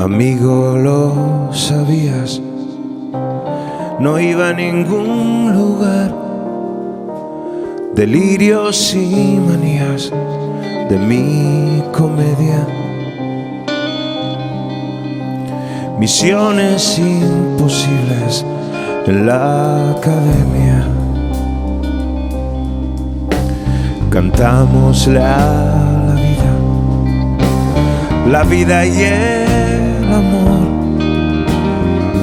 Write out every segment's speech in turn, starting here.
Amigo, lo sabías, no iba a ningún lugar. Delirios y manías de mi comedia, misiones imposibles en la academia. Cantámosle a la vida y el amor,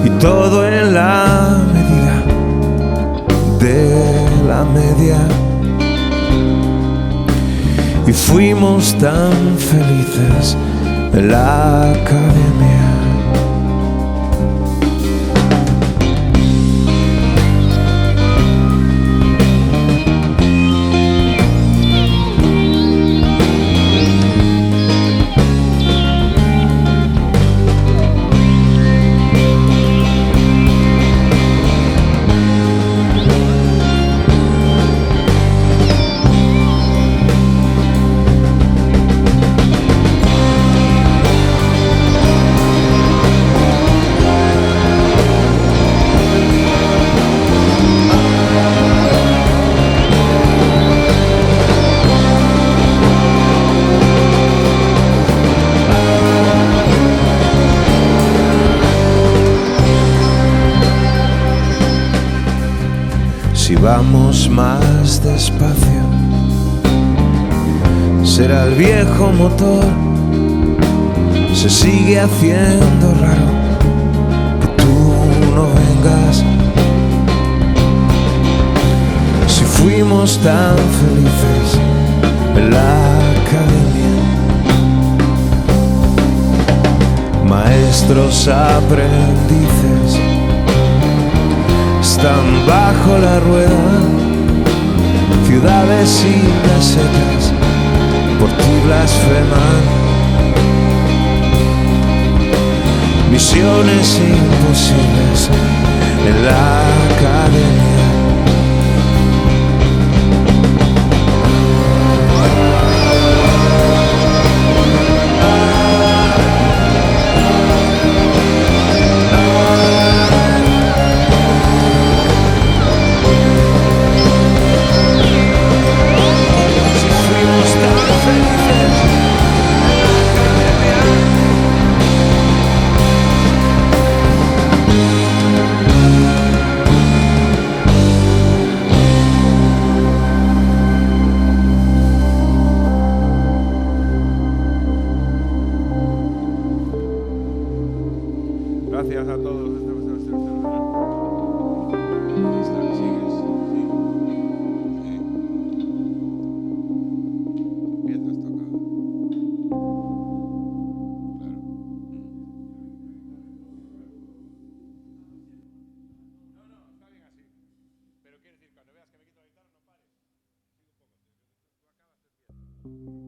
y todo en la medida de la media. Y fuimos tan felices en la academia. Si vamos más despacio, será el viejo motor. Se sigue haciendo raro que tú no vengas. Si fuimos tan felices en la academia, maestros aprendices están bajo la rueda, ciudades y mesetas por ti blasfeman, misiones imposibles en la academia. Gracias a todos. Empiezas a tocar. Claro. No, está bien así. Pero quiere decir, cuando veas que me quito la guitarra, no pares. Sigue un poco. Tú acabas de empezar.